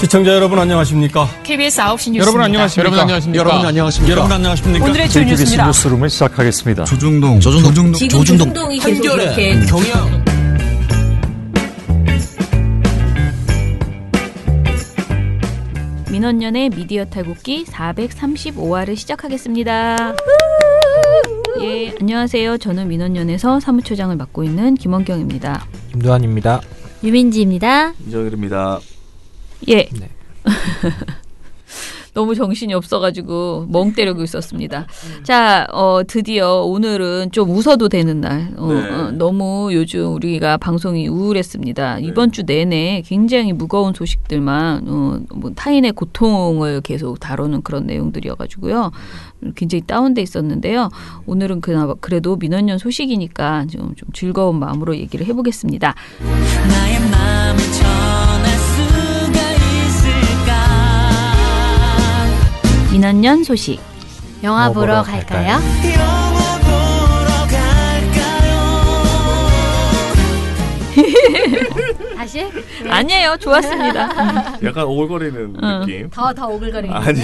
시청자 여러분 안녕하십니까? KBS 9시 뉴스입니다. 여러분 안녕하십니까? 여러분 안녕하십니까? 여러분 안녕하십니까? 여러분 안녕하십니까? 오늘의 주 뉴스입니다. 뉴스룸을 시작하겠습니다. 조중동이 계속 이렇게 경영. 민원연의 미디어 탈곡기 435화를 시작하겠습니다. 예, 안녕하세요. 저는 민원연에서 사무처장을 맡고 있는 김원경입니다. 김도환입니다. 유민지입니다. 이정일입니다. 예. 네. 너무 정신이 없어가지고 멍 때리고 있었습니다. 자, 드디어 오늘은 좀 웃어도 되는 날. 너무 요즘 우리가 방송이 우울했습니다. 이번 주 내내 굉장히 무거운 소식들만 뭐 타인의 고통을 계속 다루는 그런 내용들이어가지고요. 굉장히 다운돼 있었는데요. 오늘은 그래도 민원연 소식이니까 좀 즐거운 마음으로 얘기를 해보겠습니다. 나의 마음을 전할 수가 있을까? 민원연 소식. 영화 보러 갈까요? 영화 보러 갈까요? 다시? 네. 아니에요. 좋았습니다. 약간 오글거리는 느낌. 더 오글거리는 아니.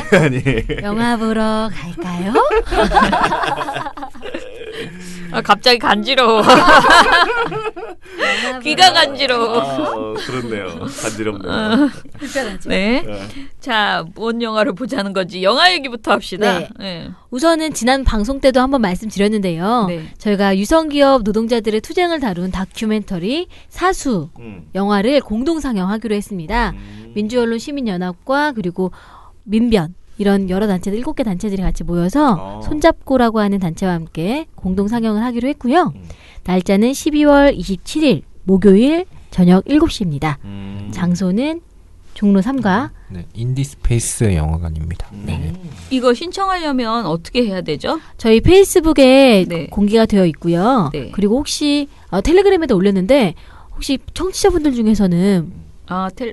영화 보러 갈까요? 갑자기 간지러워. 귀가 간지러워. 그렇네요. 간지럽네요. 불편하죠. 네. 자, 뭔 영화를 보자는 건지 영화 얘기부터 합시다. 네. 네. 우선은 지난 방송 때도 한번 말씀드렸는데요. 네. 저희가 유성기업 노동자들의 투쟁을 다룬 다큐멘터리 사수 영화를 공동 상영하기로 했습니다. 민주언론 시민연합과 그리고 민변 이런 여러 단체들 7개 단체들이 같이 모여서 손잡고라고 하는 단체와 함께 공동 상영을 하기로 했고요. 날짜는 12월 27일 목요일 저녁 7시입니다. 장소는 종로 3가 네, 인디스페이스 영화관입니다. 네. 이거 신청하려면 어떻게 해야 되죠? 저희 페이스북에 네. 공개가 되어 있고요. 네. 그리고 혹시 텔레그램에도 올렸는데 혹시 청취자분들 중에서는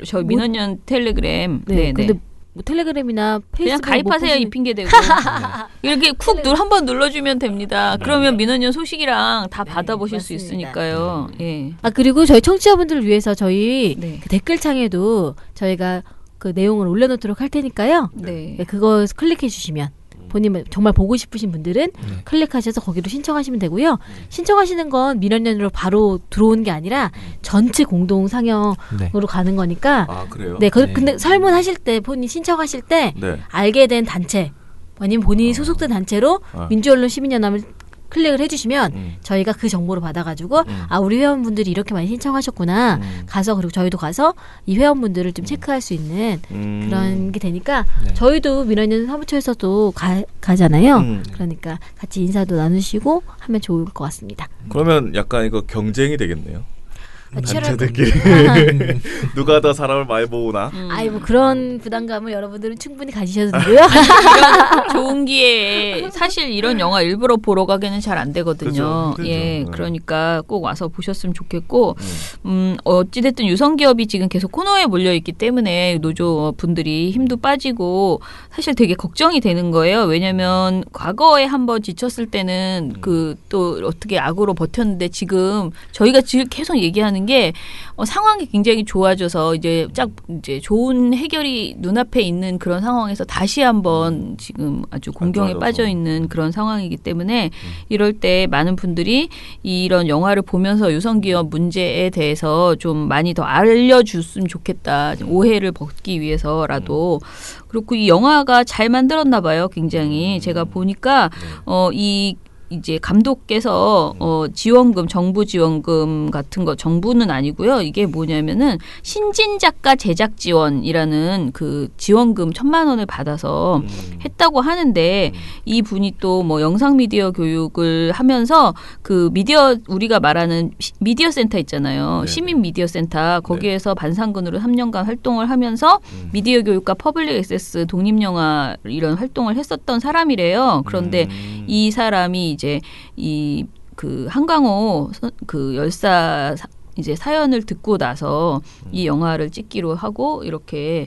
저 민원연 텔레그램. 네. 근데 뭐 텔레그램이나 그냥 페이스북 가입하세요. 이 핑계 대고. 이렇게 쿡 한번 눌러주면 됩니다. 그러면 민원연 소식이랑 다 받아보실 수 맞습니다. 있으니까요. 예. 그리고 저희 청취자분들을 위해서 저희 네. 그 댓글창에도 저희가 그 내용을 올려놓도록 할 테니까요. 네. 그거 클릭해 주시면 본인 정말 보고 싶으신 분들은 클릭하셔서 거기로 신청하시면 되고요. 신청하시는 건 민원연으로 바로 들어오는 게 아니라 전체 공동 상영으로 가는 거니까. 그래요? 네. 근데 설문하실 때 본인 신청하실 때 알게 된 단체 아니면 본인이 소속된 단체로 민주언론 시민연합을 클릭을 해주시면 저희가 그 정보를 받아가지고 우리 회원분들이 이렇게 많이 신청하셨구나 그리고 저희도 가서 이 회원분들을 좀 체크할 수 있는 그런 게 되니까 저희도 민원연 사무처에서도 가잖아요. 그러니까 같이 인사도 나누시고 하면 좋을 것 같습니다. 그러면 약간 이거 경쟁이 되겠네요. 치열할 단체들끼리 누가 더 사람을 많이 모으나? 뭐 그런 부담감을 여러분들은 충분히 가지셔도 되고요. 이런 좋은 기회에 사실 이런 영화 일부러 보러 가기는 잘 안 되거든요. 그죠. 예, 그러니까 꼭 와서 보셨으면 좋겠고, 어찌됐든 유성기업이 지금 계속 코너에 몰려 있기 때문에 노조 분들이 힘도 빠지고 사실 되게 걱정이 되는 거예요. 왜냐하면 과거에 한번 지쳤을 때는 또 어떻게 악으로 버텼는데 지금 저희가 계속 얘기하는 게 상황이 굉장히 좋아져서 이제 좋은 해결이 눈앞에 있는 그런 상황에서 다시 한번 지금 아주 공경에 빠져 있는 그런 상황이기 때문에 이럴 때 많은 분들이 이런 영화를 보면서 유성기업 문제에 대해서 좀 많이 더 알려줬으면 좋겠다. 오해를 벗기 위해서라도. 그리고 이 영화가 잘 만들었나 봐요. 굉장히 제가 보니까 이제 감독께서 지원금, 정부 지원금 같은 거, 정부는 아니고요. 이게 뭐냐면은 신진 작가 제작 지원이라는 그 지원금 1,000만 원을 받아서 했다고 하는데 이 분이 또 뭐 영상 미디어 교육을 하면서 그 우리가 말하는 미디어 센터 있잖아요. 네. 시민 미디어 센터 거기에서 반상근으로 3년간 활동을 하면서 미디어 교육과 퍼블릭 액세스 독립영화 이런 활동을 했었던 사람이래요. 그런데 이 사람이 이제 그 한강호 그 열사 이제 사연을 듣고 나서 이 영화를 찍기로 하고 이렇게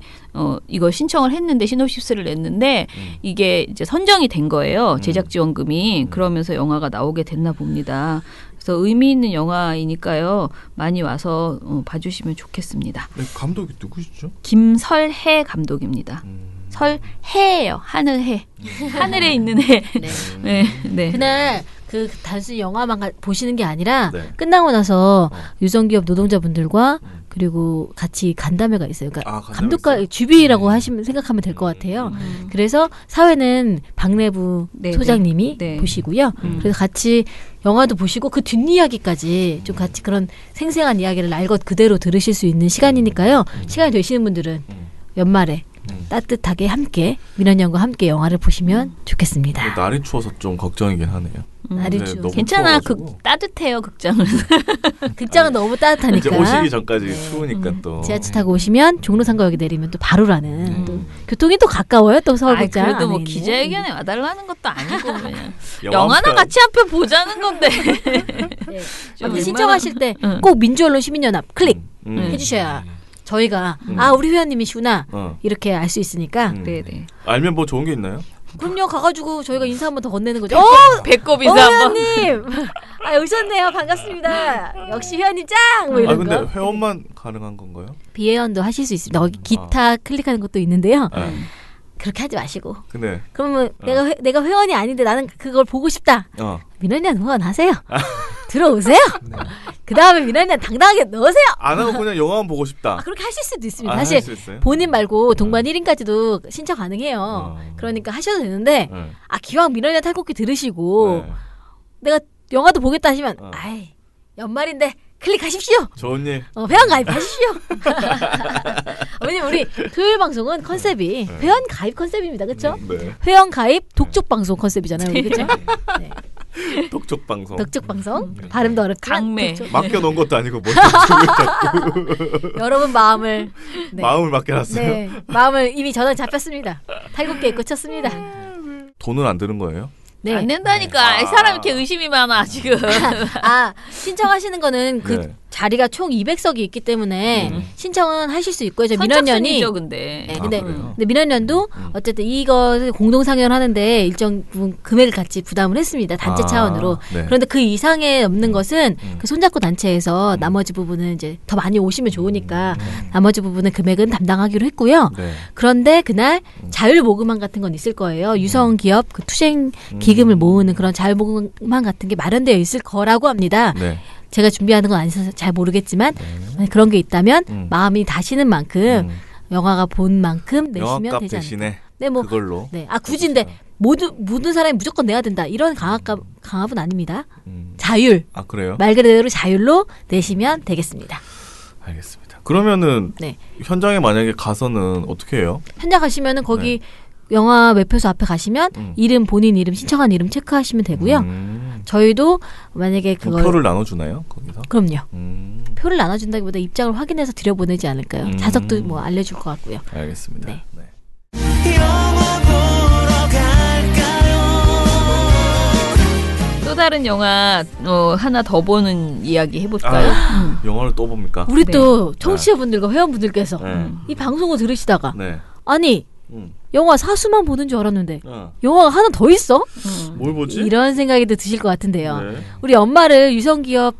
이거 신청을 했는데 시놉시스를 냈는데 이게 이제 선정이 된 거예요. 제작 지원금이. 그러면서 영화가 나오게 됐나 봅니다. 그래서 의미 있는 영화이니까요. 많이 와서 봐주시면 좋겠습니다. 네, 감독이 누구시죠? 김설해 감독입니다. 설해예요. 하늘해. 하늘에 있는 해. 네. 네. 그날 그 단순히 영화만 보시는 게 아니라 끝나고 나서 유성기업 노동자분들과 그리고 같이 간담회가 있어요. 그러니까 감독과 있어요? 주비라고 생각하면 될 것 같아요. 그래서 사회는 박내부 소장님이 보시고요. 그래서 같이 영화도 보시고 그 뒷이야기까지 좀 같이 그런 생생한 이야기를 날 것 그대로 들으실 수 있는 시간이니까요. 시간이 되시는 분들은 연말에 따뜻하게 함께 민원연과 함께 영화를 보시면 좋겠습니다. 날이 추워서 좀 걱정이긴 하네요. 날이 추워. 괜찮아. 따뜻해요 극장은. 극장은 너무 따뜻하니까. 이제 오시기 전까지 추우니까 또. 지하철 타고 오시면 종로상가역에 내리면 또 바로라는. 또 교통이 또 가까워요. 또 서울극장. 그래도 뭐 기자회견에 와달라는 것도 아니고 그냥 영화나 같이 한 편 보자는 건데. 네. 신청하실 때 꼭 민주언론 시민연합 클릭 해주셔야. 저희가 우리 회원님이시구나 이렇게 알 수 있으니까. 네네. 알면 뭐 좋은 게 있나요? 그럼요. 가가지고 저희가 인사 한번 더 건네는 거죠. 배꼽 인사 한번. 회원님 오셨네요. 반갑습니다. 역시 회원님 짱! 뭐 이런 근데 거. 회원만 가능한 건가요? 비회원도 하실 수 있습니다. 기타 클릭하는 것도 있는데요. 그렇게 하지 마시고. 근데 그러면 내가 회원이 아닌데 나는 그걸 보고 싶다. 민원연 후원하세요. 들어오세요. 그 다음에 민원연 당당하게 넣으세요. 안 하고 그냥 영화만 보고 싶다. 그렇게 하실 수도 있습니다. 사실 본인 말고 동반 1인까지도 신청 가능해요. 그러니까 하셔도 되는데 기왕 민원연 탈곡기 들으시고 내가 영화도 보겠다 하시면 연말인데 클릭하십시오. 좋은 일. 회원 가입하십시오. 왜냐면 우리 토요일 방송은 컨셉이 회원 가입 컨셉입니다. 그렇죠? 네. 회원 가입 독촉 방송 컨셉이잖아요. 그렇죠? 네. 독촉 방송. 독촉 방송. 발음도 어렵고 강매. 맡겨 놓은 것도 아니고 뭘 자꾸. 여러분 마음을 마음을 맡겨놨어요. 네. 마음을 이미 전원 잡혔습니다. 탈곡기에 꽂혔습니다. 돈은 안 드는 거예요? 네. 안 된다니까. 이 사람 이렇게 의심이 많아 지금. 신청하시는 거는 그 자리가 총 200석이 있기 때문에 신청은 하실 수 있고요. 민원연이 근데. 네, 근데 민원연도 어쨌든 이거 공동 상영하는데 일정 부분 금액을 같이 부담을 했습니다. 단체 차원으로. 네. 그런데 그 이상에 없는 것은 그 손잡고 단체에서 나머지 부분은 이제 더 많이 오시면 좋으니까 나머지 부분은 금액은 담당하기로 했고요. 그런데 그날 자율 모금함 같은 건 있을 거예요. 유성 기업 그 투쟁 기금을 모으는 그런 자율 모금함 같은 게 마련되어 있을 거라고 합니다. 제가 준비하는 건 아니어서 잘 모르겠지만 그런 게 있다면 마음이 다시는 만큼 영화가 본 만큼 내시면 되지 않을까. 네, 뭐 그걸로. 네, 굳이인데 모든 사람이 무조건 내야 된다. 이런 강압은 아닙니다. 자율. 그래요? 말 그대로 자율로 내시면 되겠습니다. 알겠습니다. 그러면은 현장에 만약에 가서는 어떻게 해요? 현장 가시면은 거기 영화 매표소 앞에 가시면 본인 이름 신청한 이름 체크하시면 되고요. 저희도 만약에 그걸 표를 나눠주나요? 거기서? 그럼요. 표를 나눠준다기보다 입장을 확인해서 들여보내지 않을까요? 좌석도 뭐 알려줄 것 같고요. 알겠습니다. 네. 또 다른 영화 하나 더 보는 이야기 해볼까요? 영화를 또 봅니까? 우리 또 청취자분들과 회원분들께서 이 방송을 들으시다가 아니 영화 사수만 보는 줄 알았는데 영화가 하나 더 있어? 뭘 보지? 이런 생각이 드실 것 같은데요. 우리 연말을 유성기업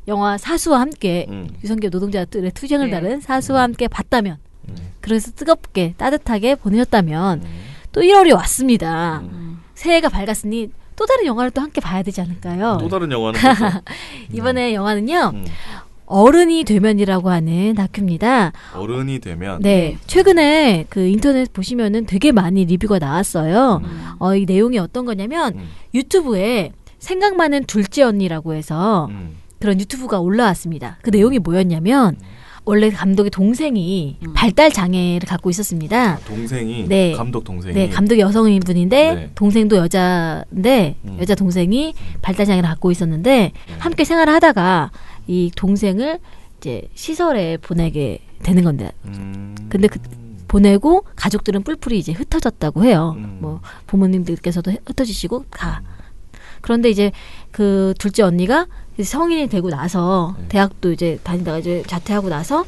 영화 사수와 함께 유성기업 노동자들의 투쟁을 다룬 사수와 함께 봤다면 그래서 뜨겁게 따뜻하게 보내셨다면 또 1월이 왔습니다. 새해가 밝았으니 또 다른 영화를 또 함께 봐야 되지 않을까요? 또 다른 영화는 뭐죠? 이번에 영화는요. 어른이 되면이라고 하는 다큐입니다. 어른이 되면? 네. 최근에 그 인터넷 보시면은 되게 많이 리뷰가 나왔어요. 이 내용이 어떤 거냐면 유튜브에 생각 많은 둘째 언니라고 해서 그런 유튜브가 올라왔습니다. 그 내용이 뭐였냐면 원래 감독의 동생이 발달 장애를 갖고 있었습니다. 동생이? 네. 감독 동생이? 네. 감독이 여성인 분인데 동생도 여자인데 여자 동생이 발달 장애를 갖고 있었는데 함께 생활을 하다가 이 동생을 이제 시설에 보내게 되는 건데, 근데 보내고 가족들은 뿔뿔이 이제 흩어졌다고 해요. 뭐 부모님들께서도 흩어지시고 그런데 이제 그 둘째 언니가 성인이 되고 나서 대학도 이제 다니다가 이제 자퇴하고 나서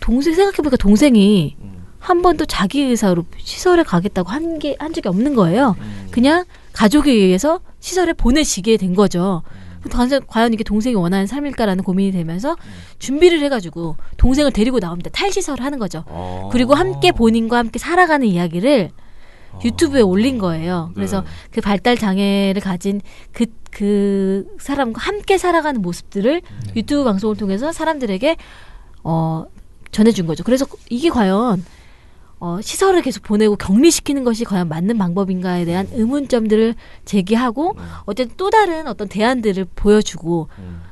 동생 생각해보니까 동생이 한 번도 자기 의사로 시설에 가겠다고 한 적이 없는 거예요. 그냥 가족에 의해서 시설에 보내지게 된 거죠. 과연 이게 동생이 원하는 삶일까라는 고민이 되면서 준비를 해가지고 동생을 데리고 나옵니다. 탈시설을 하는 거죠. 그리고 함께 본인과 함께 살아가는 이야기를 유튜브에 올린 거예요. 그래서 그 발달 장애를 가진 그 사람과 함께 살아가는 모습들을 유튜브 방송을 통해서 사람들에게 전해준 거죠. 그래서 이게 과연 시설을 계속 보내고 격리시키는 것이 과연 맞는 방법인가에 대한 의문점들을 제기하고 어쨌든 또 다른 어떤 대안들을 보여주고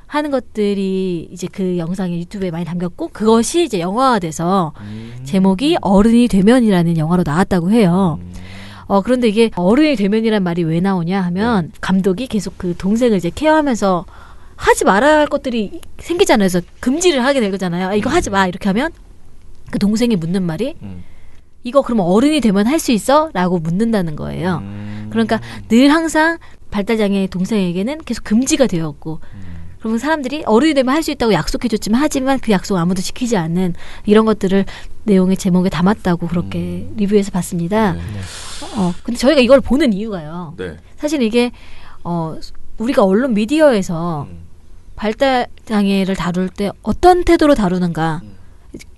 하는 것들이 이제 그 영상이 유튜브에 많이 담겼고 그것이 이제 영화화돼서 제목이 어른이 되면이라는 영화로 나왔다고 해요. 그런데 이게 어른이 되면이란 말이 왜 나오냐 하면 감독이 계속 그 동생을 이제 케어하면서 하지 말아야 할 것들이 생기잖아요. 그래서 금지를 하게 되잖아요. 이거 하지 마 이렇게 하면 그 동생이 묻는 말이 이거 그러면 어른이 되면 할 수 있어? 라고 묻는다는 거예요. 그러니까 늘 항상 발달장애 동생에게는 계속 금지가 되었고 그러면 사람들이 어른이 되면 할 수 있다고 약속해줬지만 하지만 그 약속 아무도 지키지 않는 이런 것들을 내용의 제목에 담았다고 그렇게 리뷰에서 봤습니다. 근데 저희가 이걸 보는 이유가요. 사실 이게 우리가 언론 미디어에서 발달장애를 다룰 때 어떤 태도로 다루는가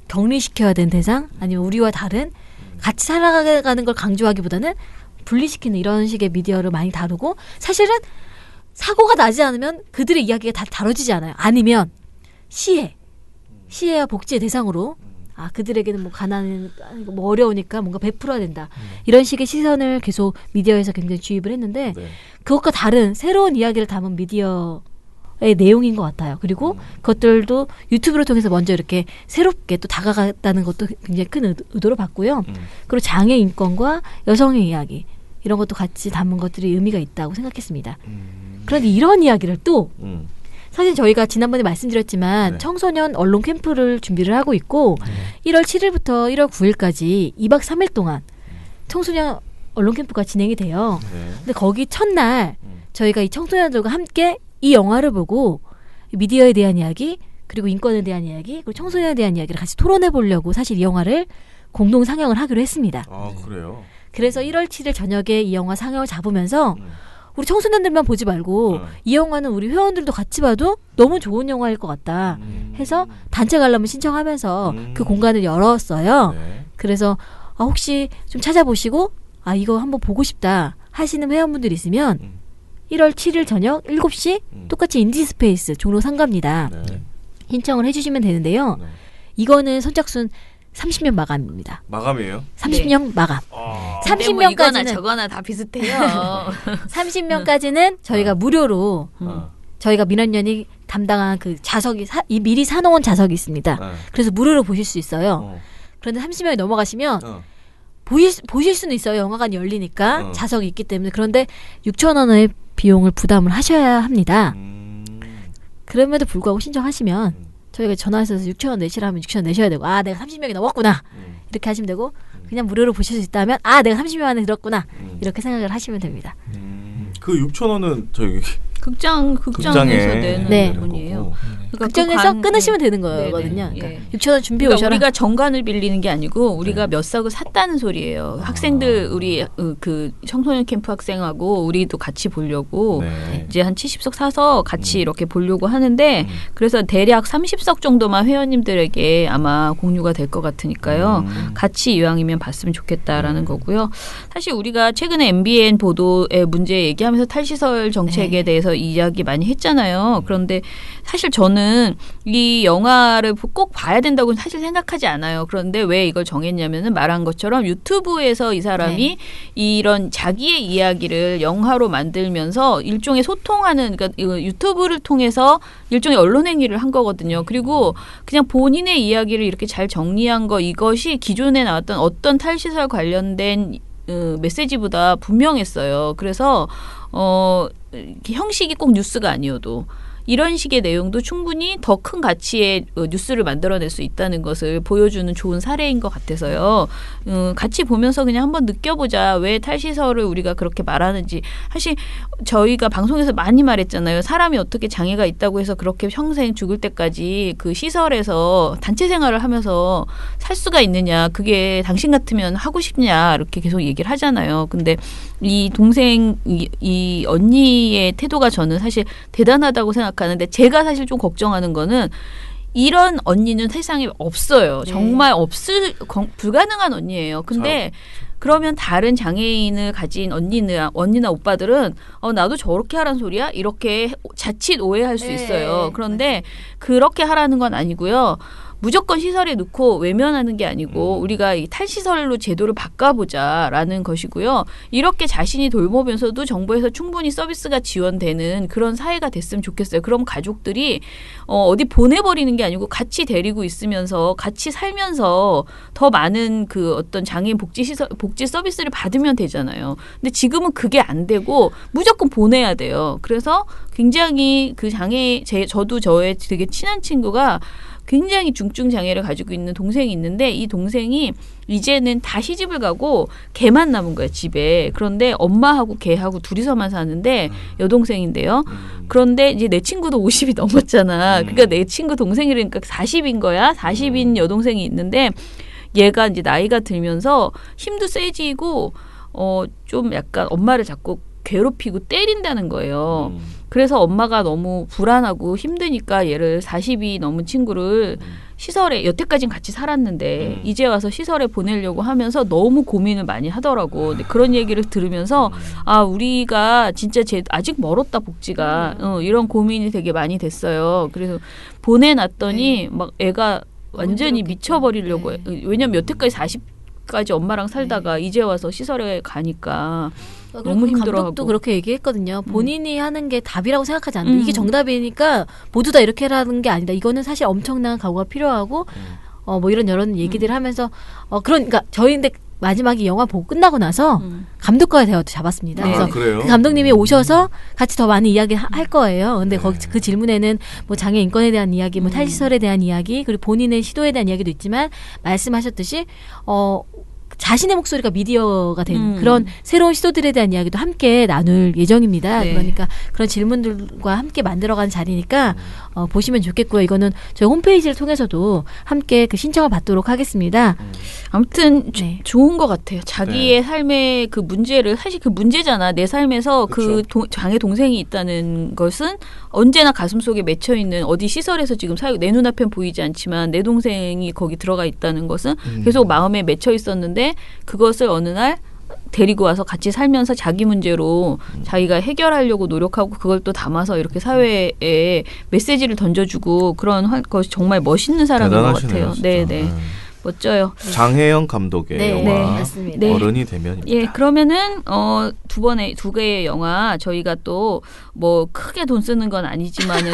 격리시켜야 되는 대상 아니면 우리와 다른 같이 살아가는 걸 강조하기보다는 분리시키는 이런 식의 미디어를 많이 다루고 사실은 사고가 나지 않으면 그들의 이야기가 다 다뤄지지 않아요. 아니면 시혜와 복지의 대상으로 그들에게는 뭐 가난은 뭐 어려우니까 뭔가 베풀어야 된다. 이런 식의 시선을 계속 미디어에서 굉장히 주입을 했는데 그것과 다른 새로운 이야기를 담은 미디어의 내용인 것 같아요. 그리고 그것들도 유튜브를 통해서 먼저 이렇게 새롭게 또 다가갔다는 것도 굉장히 큰 의도로 봤고요. 그리고 장애 인권과 여성의 이야기 이런 것도 같이 담은 것들이 의미가 있다고 생각했습니다. 그런데 이런 이야기를 또 사실 저희가 지난번에 말씀드렸지만 청소년 언론 캠프를 준비를 하고 있고 1월 7일부터 1월 9일까지 2박 3일 동안 청소년 언론 캠프가 진행이 돼요. 근데 거기 첫날 저희가 이 청소년들과 함께 이 영화를 보고 미디어에 대한 이야기 그리고 인권에 대한 이야기 그리고 청소년에 대한 이야기를 같이 토론해 보려고 사실 이 영화를 공동 상영을 하기로 했습니다. 그래요? 그래서 1월 7일 저녁에 이 영화 상영을 잡으면서 우리 청소년들만 보지 말고 이 영화는 우리 회원들도 같이 봐도 너무 좋은 영화일 것 같다 해서 단체 관람을 신청하면서 그 공간을 열었어요. 그래서 혹시 좀 찾아보시고 이거 한번 보고 싶다 하시는 회원분들 있으면 1월 7일 저녁 7시 똑같이 인디스페이스 종로 3가입니다. 신청을 해주시면 되는데요. 이거는 선착순 30명 마감입니다. 마감이에요? 30명 마감. 30명까지는 뭐 이거나 저거나 다 비슷해요. 30명까지는 저희가 무료로 저희가 민원연이 담당한 그 자석이 미리 사놓은 자석이 있습니다. 그래서 무료로 보실 수 있어요. 그런데 30명이 넘어가시면 보실 수는 있어요. 영화관이 열리니까 자석이 있기 때문에. 그런데 6,000원의 비용을 부담을 하셔야 합니다. 그럼에도 불구하고 신청하시면 저희가 전화해서 6,000원 내시라면 6,000원 내셔야 되고 내가 30명이 넘었구나 이렇게 하시면 되고 그냥 무료로 보실 수 있다면 내가 30명 안에 들었구나 이렇게 생각을 하시면 됩니다. 그 6,000원은 저희 극장에서 내는 돈이에요. 그러니까 극장에서 끊으시면 되는 거거든요. 그러니까 6,000원 준비해 오셔라. 우리가 정관을 빌리는 게 아니고 우리가 몇 석을 샀다는 소리예요. 학생들 우리 그 청소년 캠프 학생하고 우리도 같이 보려고 이제 한 70석 사서 같이 이렇게 보려고 하는데 그래서 대략 30석 정도만 회원님들에게 아마 공유가 될 것 같으니까요. 같이 이왕이면 봤으면 좋겠다라는 거고요. 사실 우리가 최근에 MBN 보도의 문제 얘기하면서 탈시설 정책에 대해서 이야기 많이 했잖아요. 그런데 사실 저는 이 영화를 꼭 봐야 된다고 사실 생각하지 않아요. 그런데 왜 이걸 정했냐면은 말한 것처럼 유튜브에서 이 사람이 이런 자기의 이야기를 영화로 만들면서 일종의 소통하는 그러니까 유튜브를 통해서 일종의 언론 행위를 한 거거든요. 그리고 그냥 본인의 이야기를 이렇게 잘 정리한 거 이것이 기존에 나왔던 어떤 탈시설 관련된 메시지보다 분명했어요. 그래서 형식이 꼭 뉴스가 아니어도 이런 식의 내용도 충분히 더 큰 가치의 뉴스를 만들어낼 수 있다는 것을 보여주는 좋은 사례인 것 같아서요. 같이 보면서 그냥 한번 느껴보자. 왜 탈시설을 우리가 그렇게 말하는지. 사실 저희가 방송에서 많이 말했잖아요. 사람이 어떻게 장애가 있다고 해서 그렇게 평생 죽을 때까지 그 시설에서 단체 생활을 하면서 살 수가 있느냐. 그게 당신 같으면 하고 싶냐. 이렇게 계속 얘기를 하잖아요. 근데 이 동생, 이 언니의 태도가 저는 사실 대단하다고 생각하는데 제가 사실 좀 걱정하는 거는 이런 언니는 세상에 없어요. 정말 불가능한 언니예요. 근데 그러면 다른 장애인을 가진 언니나 오빠들은 나도 저렇게 하라는 소리야? 이렇게 자칫 오해할 수 있어요. 그런데 그렇게 하라는 건 아니고요. 무조건 시설에 넣고 외면하는 게 아니고 우리가 이 탈시설로 제도를 바꿔보자라는 것이고요. 이렇게 자신이 돌보면서도 정부에서 충분히 서비스가 지원되는 그런 사회가 됐으면 좋겠어요. 그럼 가족들이 어디 보내버리는 게 아니고 같이 데리고 있으면서 같이 살면서 더 많은 그 어떤 장애인 복지 서비스를 받으면 되잖아요. 근데 지금은 그게 안 되고 무조건 보내야 돼요. 그래서 굉장히 그 저도 저의 되게 친한 친구가 굉장히 중증 장애를 가지고 있는 동생이 있는데 이 동생이 이제는 다 시집을 가고 걔만 남은 거예요, 집에. 그런데 엄마하고 걔하고 둘이서만 사는데 여동생인데요. 그런데 이제 내 친구도 50이 넘었잖아. 그러니까 내 친구 동생이니까 40인 거야. 40인 여동생이 있는데 얘가 이제 나이가 들면서 힘도 세지고 좀 약간 엄마를 자꾸 괴롭히고 때린다는 거예요. 그래서 엄마가 너무 불안하고 힘드니까 얘를 40이 넘은 친구를 시설에 여태까지는 같이 살았는데 이제 와서 시설에 보내려고 하면서 너무 고민을 많이 하더라고. 근데 그런 얘기를 들으면서 우리가 진짜 아직 멀었다 복지가 이런 고민이 되게 많이 됐어요. 그래서 보내놨더니 막 애가 완전히 미쳐버리려고 해. 왜냐면 여태까지 40까지 엄마랑 살다가 이제 와서 시설에 가니까 너무 힘들어하고. 감독도 그렇게 얘기했거든요. 본인이 하는 게 답이라고 생각하지 않는다. 이게 정답이니까 모두 다 이렇게 하라는 게 아니다. 이거는 사실 엄청난 각오가 필요하고 뭐 이런 얘기들을 하면서 그러니까 저희인데 마지막에 영화 보고 끝나고 나서 감독과의 대화도 잡았습니다. 그래서 그 감독님이 오셔서 같이 더 많이 이야기 할 거예요. 근데 그 질문에는 뭐 장애 인권에 대한 이야기, 뭐 탈시설에 대한 이야기, 그리고 본인의 시도에 대한 이야기도 있지만 말씀하셨듯이 자신의 목소리가 미디어가 된 그런 새로운 시도들에 대한 이야기도 함께 나눌 예정입니다. 그러니까 그런 질문들과 함께 만들어가는 자리니까 보시면 좋겠고요. 이거는 저희 홈페이지를 통해서도 함께 그 신청을 받도록 하겠습니다. 아무튼 좋은 것 같아요. 자기의 삶의 그 문제를 사실 그 문제잖아. 내 삶에서 그 장애 동생이 있다는 것은 언제나 가슴속에 맺혀있는 어디 시설에서 지금 내 눈앞엔 보이지 않지만 내 동생이 거기 들어가 있다는 것은 계속 마음에 맺혀 있었는데 그것을 어느 날 데리고 와서 같이 살면서 자기 문제로 자기가 해결하려고 노력하고 그걸 또 담아서 이렇게 사회에 메시지를 던져주고 그런 것이 정말 멋있는 사람인 것 같아요. 네네. 멋져요. 장혜영 감독의 영화 맞습니다. 어른이 되면입니다. 예, 그러면은 두 개의 영화 저희가 또 뭐 크게 돈 쓰는 건 아니지만은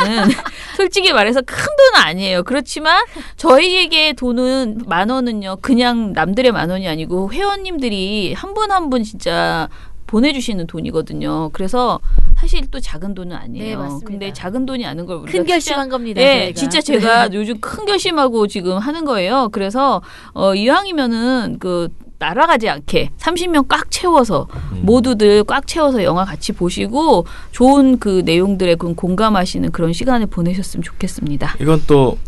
솔직히 말해서 큰 돈은 아니에요. 그렇지만 저희에게 돈은 10,000원은요. 그냥 남들의 10,000원이 아니고 회원님들이 한 분 한 분 진짜 보내주시는 돈이거든요. 그래서 사실 또 작은 돈은 아니에요. 네, 맞습니다. 근데 작은 돈이 아닌 걸 우리가 큰 결심한 겁니다. 네, 진짜 제가 요즘 큰 결심하고 지금 하는 거예요. 그래서 이왕이면은 날아가지 않게 30명 꽉 채워서 모두들 꽉 채워서 영화 같이 보시고 좋은 그 내용들에 공감하시는 그런 시간을 보내셨으면 좋겠습니다. 이건 또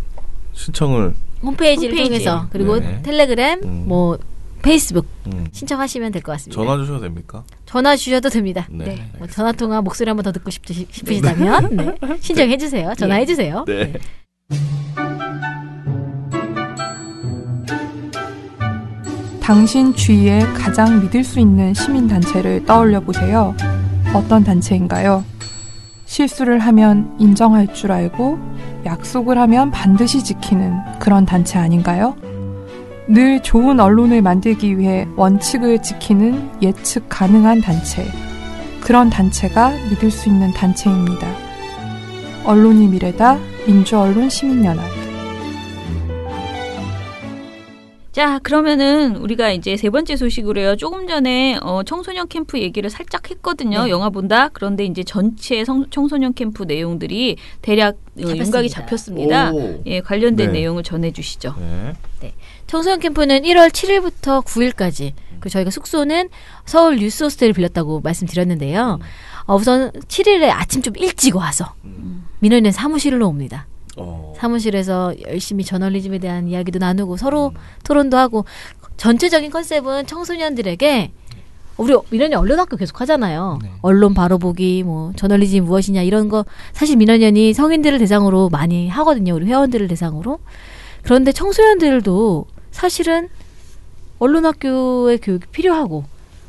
신청을 홈페이지를 통해서 그리고 텔레그램 뭐 페이스북 신청하시면 될 것 같습니다. 전화 주셔도 됩니까? 전화 주셔도 됩니다. 네. 뭐 전화 통화 목소리 한번 더 듣고 싶으시다면 신청해 주세요. 전화해 주세요. 네. 당신 주위에 가장 믿을 수 있는 시민단체를 떠올려 보세요. 어떤 단체인가요? 실수를 하면 인정할 줄 알고 약속을 하면 반드시 지키는 그런 단체 아닌가요? 늘 좋은 언론을 만들기 위해 원칙을 지키는 예측 가능한 단체. 그런 단체가 믿을 수 있는 단체입니다. 언론이 미래다. 민주언론 시민연합. 자, 그러면은 우리가 이제 세 번째 소식으로요. 조금 전에 청소년 캠프 얘기를 살짝 했거든요. 영화 본다. 그런데 이제 전체 청소년 캠프 내용들이 대략 윤곽이 잡혔습니다. 예, 관련된 내용을 전해주시죠. 네. 청소년 캠프는 1월 7일부터 9일까지. 그 저희가 숙소는 서울 뉴스 호스텔을 빌렸다고 말씀드렸는데요. 우선 7일에 아침 좀 일찍 와서 민원인 사무실로 옵니다. 사무실에서 열심히 저널리즘에 대한 이야기도 나누고 서로 토론도 하고 전체적인 컨셉은 청소년들에게 우리 민원연 언론학교 계속 하잖아요. 언론 바로보기, 뭐 저널리즘이 무엇이냐 이런 거 사실 민원연이 성인들을 대상으로 많이 하거든요. 우리 회원들을 대상으로. 그런데 청소년들도 사실은 언론학교의 교육이 필요하고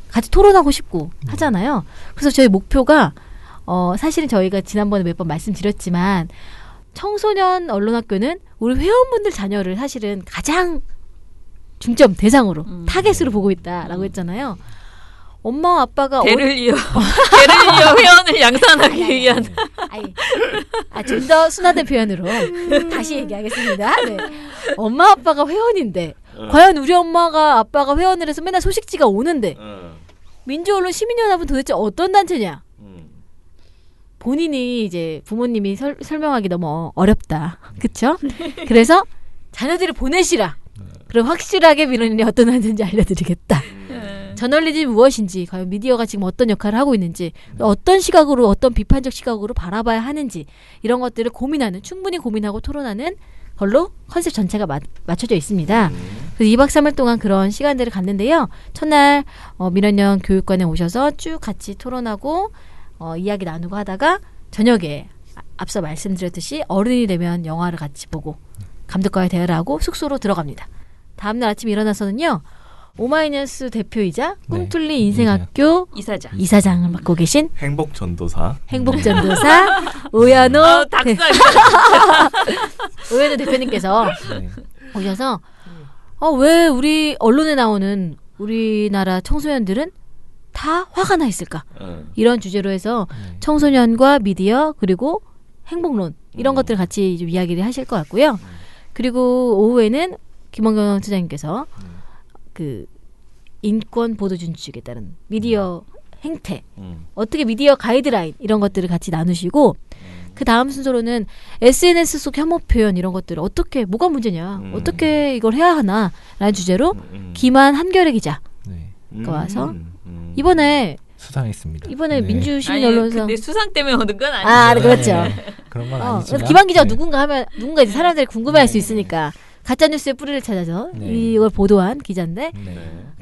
같이 토론하고 싶고 하잖아요. 그래서 저희 목표가 사실은 저희가 지난번에 몇 번 말씀드렸지만 청소년 언론학교는 우리 회원분들 자녀를 사실은 가장 중점 대상으로 타겟으로 보고 있다라고 했잖아요. 엄마 아빠가 대를 이어 회원을 양산하기 위한 좀 더 순화된 표현으로 다시 얘기하겠습니다. 네. 엄마 아빠가 회원인데 과연 우리 엄마가 아빠가 회원을 해서 맨날 소식지가 오는데 민주언론 시민연합은 도대체 어떤 단체냐? 본인이 이제 부모님이 설명하기 너무 어렵다. 그쵸? 그래서 자녀들을 보내시라. 그럼 확실하게 민원인이 어떤 단체인지 알려드리겠다. 저널리즘이 무엇인지, 과연 미디어가 지금 어떤 역할을 하고 있는지, 어떤 시각으로, 어떤 비판적 시각으로 바라봐야 하는지 이런 것들을 충분히 고민하고 토론하는 걸로 컨셉 전체가 맞춰져 있습니다. 그래서 2박 3일 동안 그런 시간들을 갖는데요. 첫날 민원연 교육관에 오셔서 쭉 같이 토론하고 이야기 나누고 하다가 저녁에 앞서 말씀드렸듯이 어른이 되면 영화를 같이 보고 감독과의 대화를 하고 숙소로 들어갑니다. 다음날 아침 일어나서는요. 오마이뉴스 대표이자 꿈틀리 인생학교 이사장을 맡고 계신 행복전도사 우현호 우현호 대표님께서 오셔서 왜 우리 언론에 나오는 우리나라 청소년들은 다 화가 나 있을까? 이런 주제로 해서 청소년과 미디어 그리고 행복론 이런 것들 같이 좀 이야기를 하실 것 같고요. 그리고 오후에는 김원경 처장님께서 그 인권 보도 준칙에 따른 미디어 행태, 어떻게 미디어 가이드라인 이런 것들을 같이 나누시고 그 다음 순서로는 SNS 속 혐오 표현 이런 것들을 어떻게 뭐가 문제냐, 어떻게 이걸 해야 하나라는 주제로 김한 한겨레 기자가 와서 이번에 수상했습니다. 이번에 민주시민언론상 근데 수상 때문에 얻은 건 아니죠. 그렇죠. 그런 건 아니지만 김한 기자가 누군가 이제 사람들이 궁금해할 수 있으니까 가짜뉴스의 뿌리를 찾아서 이걸 보도한 기자인데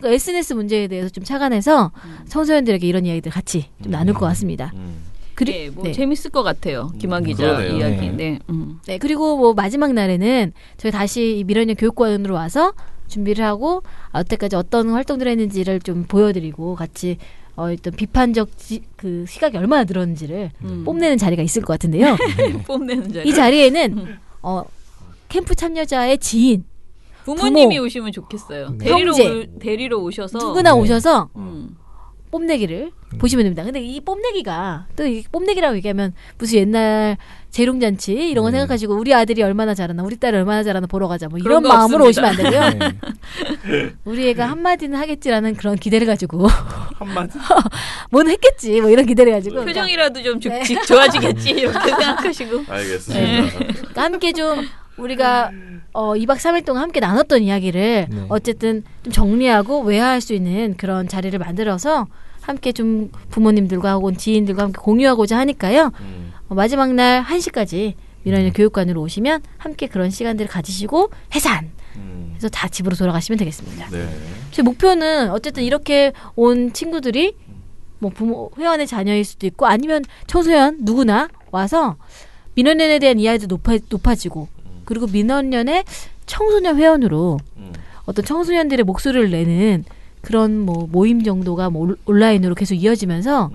그 SNS 문제에 대해서 좀 착안해서 청소년들에게 이런 이야기들 같이 좀 나눌 것 같습니다. 재밌을 것 같아요. 김한 기자 이야기. 네, 그리고 뭐 마지막 날에는 저희 다시 이 민원연 교육관으로 와서 준비를 하고 여태까지 어떤 활동들을 했는지를 좀 보여드리고 같이 어떤 비판적 그 시각이 얼마나 늘었는지를 뽐내는 자리가 있을 것 같은데요. 뽐내는 자리. 이 자리에는 캠프 참여자의 지인, 부모님이 오시면 좋겠어요. 대리로 오셔서 누구나 오셔서 뽐내기를 보시면 됩니다. 근데 이 뽐내기가 또 이 뽐내기라고 얘기하면 무슨 옛날 재롱잔치 이런 거 생각하시고 우리 아들이 얼마나 잘하나 우리 딸이 얼마나 잘하나 보러 가자 뭐 이런 마음으로 오시면 안 되고요. 우리 애가 한마디는 하겠지라는 그런 기대를 가지고 한마디 뭐는 했겠지 뭐 이런 기대를 가지고 표정이라도 좀 좋아지겠지 이렇게 생각하시고 알겠습니다. 그러니까 함께 좀 우리가 2박 3일 동안 함께 나눴던 이야기를 어쨌든 좀 정리하고 외화할 수 있는 그런 자리를 만들어서 함께 좀 부모님들과 혹은 지인들과 함께 공유하고자 하니까요. 마지막 날 1시까지 민원연 교육관으로 오시면 함께 그런 시간들을 가지시고 해산! 해서 다 집으로 돌아가시면 되겠습니다. 제 목표는 어쨌든 이렇게 온 친구들이 뭐 부모, 회원의 자녀일 수도 있고 아니면 청소년 누구나 와서 민원연에 대한 이해도 높아지고 그리고 민원연의 청소년 회원으로 어떤 청소년들의 목소리를 내는 그런 뭐 모임 정도가 뭐 온라인으로 계속 이어지면서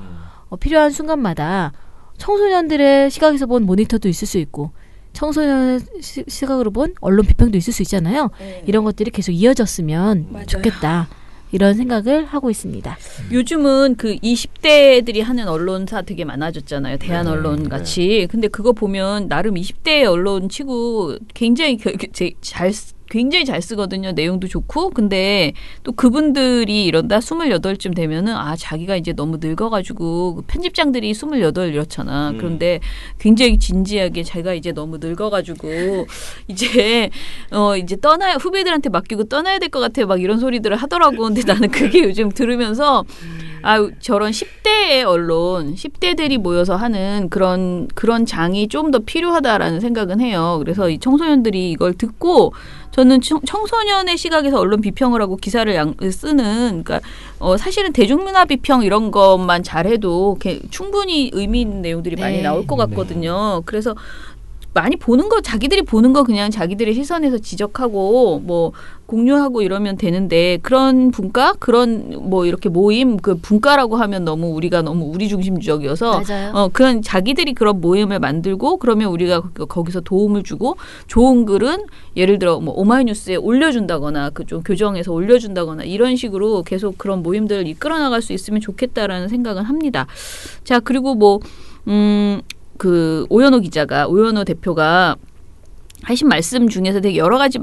필요한 순간마다 청소년들의 시각에서 본 모니터도 있을 수 있고 청소년 시각으로 본 언론 비평도 있을 수 있잖아요. 이런 것들이 계속 이어졌으면 좋겠다. 이런 생각을 하고 있습니다. 요즘은 그 20대들이 하는 언론사 되게 많아졌잖아요. 대한 언론 같이. 근데 그거 보면 나름 20대 언론 치고 굉장히 잘 굉장히 잘 쓰거든요. 내용도 좋고. 근데 또 그분들이 이런다 28쯤 되면은 자기가 이제 너무 늙어가지고 편집장들이 28 이렇잖아. 그런데 굉장히 진지하게 자기가 이제 너무 늙어가지고 이제 후배들한테 맡기고 떠나야 될 것 같아. 막 이런 소리들을 하더라고. 근데 나는 그게 요즘 들으면서 저런 10대의 언론, 10대들이 모여서 하는 그런 장이 좀 더 필요하다라는 생각은 해요. 그래서 이 청소년들이 이걸 듣고 저는 청소년의 시각에서 언론 비평을 하고 기사를 쓰는, 그러니까 사실은 대중문화 비평 이런 것만 잘해도 충분히 의미 있는 내용들이 많이 나올 것 같거든요. 그래서 많이 보는 거, 자기들이 보는 거 그냥 자기들의 시선에서 지적하고 뭐 공유하고 이러면 되는데, 그런 분과 그런 뭐 이렇게 모임, 그 분과라고 하면 너무 우리가 너무 우리 중심적이어서 그런 자기들이 그런 모임을 만들고 그러면 우리가 거기서 도움을 주고 좋은 글은 예를 들어 뭐 오마이뉴스에 올려준다거나 그 좀 교정해서 올려준다거나 이런 식으로 계속 그런 모임들을 이끌어 나갈 수 있으면 좋겠다라는 생각은 합니다. 자, 그리고 오연호 대표가 하신 말씀 중에서 되게 여러 가지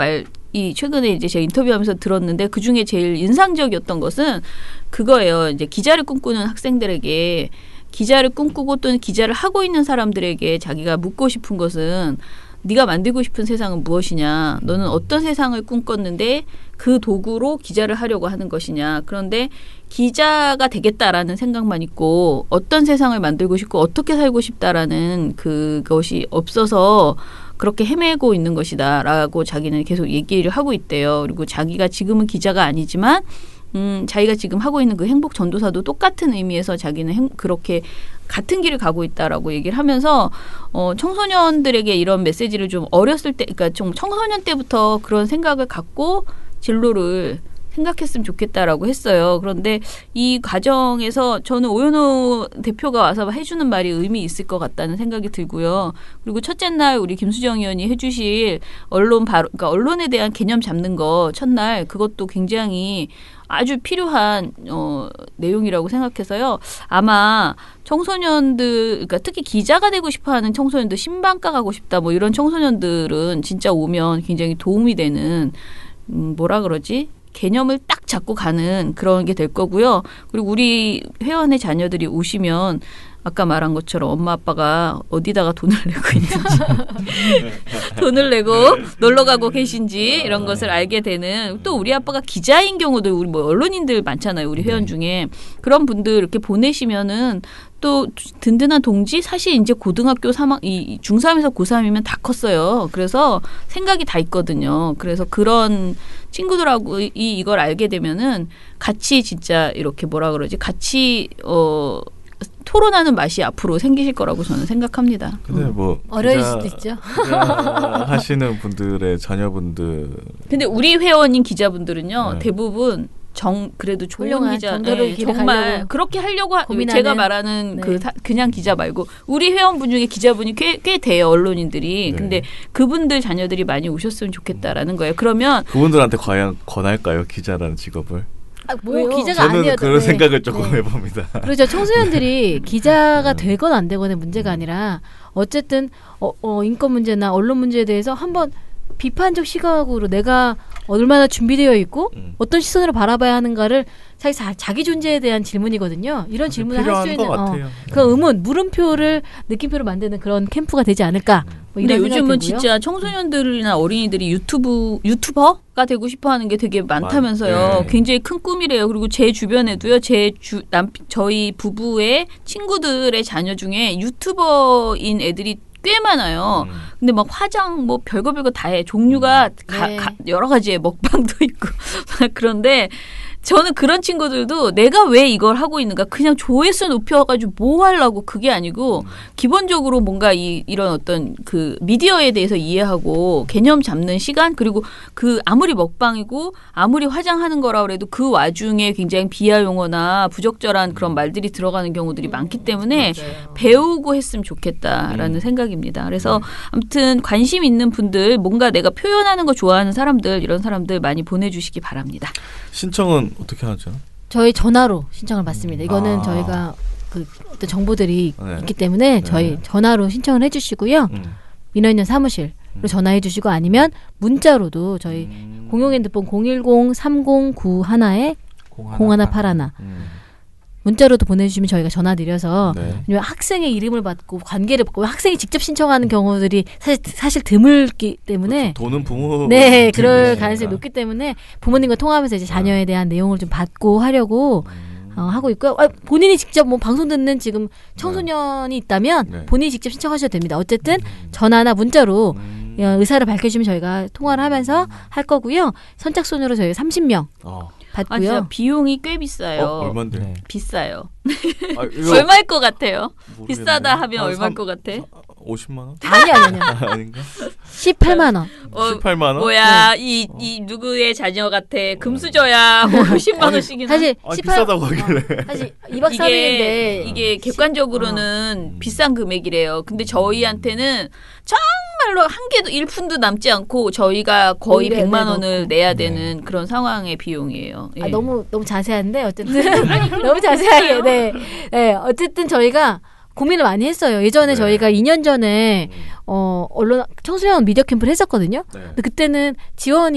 최근에 이제 제가 인터뷰하면서 들었는데 그 중에 제일 인상적이었던 것은 그거예요. 이제 기자를 꿈꾸는 학생들에게, 기자를 꿈꾸고 또는 기자를 하고 있는 사람들에게 자기가 묻고 싶은 것은 네가 만들고 싶은 세상은 무엇이냐? 너는 어떤 세상을 꿈꿨는데 그 도구로 기자를 하려고 하는 것이냐? 그런데 기자가 되겠다라는 생각만 있고 어떤 세상을 만들고 싶고 어떻게 살고 싶다라는 그것이 없어서 그렇게 헤매고 있는 것이다라고 자기는 계속 얘기를 하고 있대요. 그리고 자기가 지금은 기자가 아니지만 자기가 지금 하고 있는 그 행복 전도사도 똑같은 의미에서 자기는 그렇게 같은 길을 가고 있다라고 얘기를 하면서 청소년들에게 이런 메시지를 좀 어렸을 때, 그러니까 좀 청소년 때부터 그런 생각을 갖고 진로를 생각했으면 좋겠다라고 했어요. 그런데 이 과정에서 저는 오연호 대표가 와서 해주는 말이 의미 있을 것 같다는 생각이 들고요. 그리고 첫째 날 우리 김수정 의원이 해주실 그러니까 언론에 대한 개념 잡는 거 첫날 그것도 굉장히 아주 필요한 내용이라고 생각해서요. 아마 청소년들, 그러니까 특히 기자가 되고 싶어하는 청소년들, 신방과 가고 싶다 뭐 이런 청소년들은 진짜 오면 굉장히 도움이 되는 개념을 딱 잡고 가는 그런 게 될 거고요. 그리고 우리 회원의 자녀들이 오시면 아까 말한 것처럼 엄마 아빠가 어디다가 돈을 내고 있는지 돈을 내고 놀러 가고 계신지 이런 것을 알게 되는, 또 우리 아빠가 기자인 경우도 우리 뭐 언론인들 많잖아요. 우리 회원 중에 그런 분들 이렇게 보내시면은 또 든든한 동지, 사실 이제 고등학교 3학 중3에서 고3이면 다 컸어요. 그래서 생각이 다 있거든요. 그래서 그런 친구들하고 이걸 알게 되면은 같이 진짜 이렇게 같이 토론하는 맛이 앞으로 생기실 거라고 저는 생각합니다. 근데 어려울 수도 있죠. 하시는 분들의 자녀분들. 근데 우리 회원인 기자분들은요, 대부분 그래도 좋은 기자, 정말 그렇게 하려고 제가 말하는 그냥 기자 말고 우리 회원분 중에 기자분이 꽤 돼요, 언론인들이. 근데 그분들 자녀들이 많이 오셨으면 좋겠다라는 거예요. 그러면 그분들한테 과연 권할까요, 기자라는 직업을? 기자가 저는 아니어도 그런 생각을 조금 해봅니다. 그렇죠. 청소년들이 기자가 되건 안 되건의 문제가 아니라 어쨌든 인권 문제나 언론 문제에 대해서 한번 비판적 시각으로 내가 얼마나 준비되어 있고 어떤 시선으로 바라봐야 하는가를 자기 존재에 대한 질문이거든요. 이런 질문을 할 수 있는 그 물음표를 느낌표로 만드는 그런 캠프가 되지 않을까. 근데 요즘은 진짜 청소년들이나 어린이들이 유튜버가 되고 싶어하는 게 되게 많다면서요. 굉장히 큰 꿈이래요. 그리고 제 주변에도요, 저희 부부의 친구들의 자녀 중에 유튜버인 애들이 꽤 많아요. 근데 막 화장 별거 다 해. 종류가 여러 가지의 먹방도 있고. 그런데 저는 그런 친구들도 내가 왜 이걸 하고 있는가, 그냥 조회수 높여가지고 뭐 하려고, 그게 아니고 기본적으로 뭔가 이런 어떤 그 미디어에 대해서 이해하고 개념 잡는 시간, 그리고 아무리 먹방이고 아무리 화장하는 거라 그래도 그 와중에 굉장히 비하 용어나 부적절한 그런 말들이 들어가는 경우들이 많기 때문에 배우고 했으면 좋겠다라는 생각입니다. 그래서 아무튼 관심 있는 분들, 뭔가 내가 표현하는 거 좋아하는 사람들, 이런 사람들 많이 보내주시기 바랍니다. 신청은 어떻게 하죠? 저희 전화로 신청을 받습니다. 이거는 저희가 어떤 정보들이 있기 때문에 저희 전화로 신청을 해주시고요. 민원인 사무실 전화해 주시고 아니면 문자로도 저희 공용 핸드폰 010-3091-0181 문자로도 보내주시면 저희가 전화드려서 네. 학생의 이름을 받고 관계를 받고 학생이 직접 신청하는 경우들이 사실 드물기 때문에 그렇죠. 돈은 부모 네 그럴 가능성이 높기 때문에 부모님과 통화하면서 이제 자녀에 대한 내용을 좀 받고 하려고 하고 있고요. 본인이 직접 뭐 방송 듣는 지금 청소년이 있다면 본인이 직접 신청하셔도 됩니다. 어쨌든 전화나 문자로 의사를 밝혀주시면 저희가 통화를 하면서 할 거고요. 선착순으로 저희가 30명 받고요. 진짜 비용이 꽤 비싸요. 얼마인데? 네. 비싸요. 얼마일 것 같아요? 모르겠네. 비싸다 하면 얼마일 것 같아? 50만 원? 아니. 아닌가? 18만 원. 18만 원? 뭐야 이 누구의 자녀 같아? 금수저야. 10만 원씩이나. 사실 비싸다고 하길래. 사실 2박 3일인데 이게 객관적으로는 비싼 금액이래요. 근데 저희한테는 정말로 한 개도 1푼도 남지 않고 저희가 거의 100만 원을 내야 되는 그런 상황의 비용이에요. 예. 너무 자세한데 어쨌든 너무 자세하게 네. 어쨌든 저희가 고민을 많이 했어요. 예전에 저희가 2년 전에 언론 청소년 미디어 캠프를 했었거든요. 근데 그때는 지원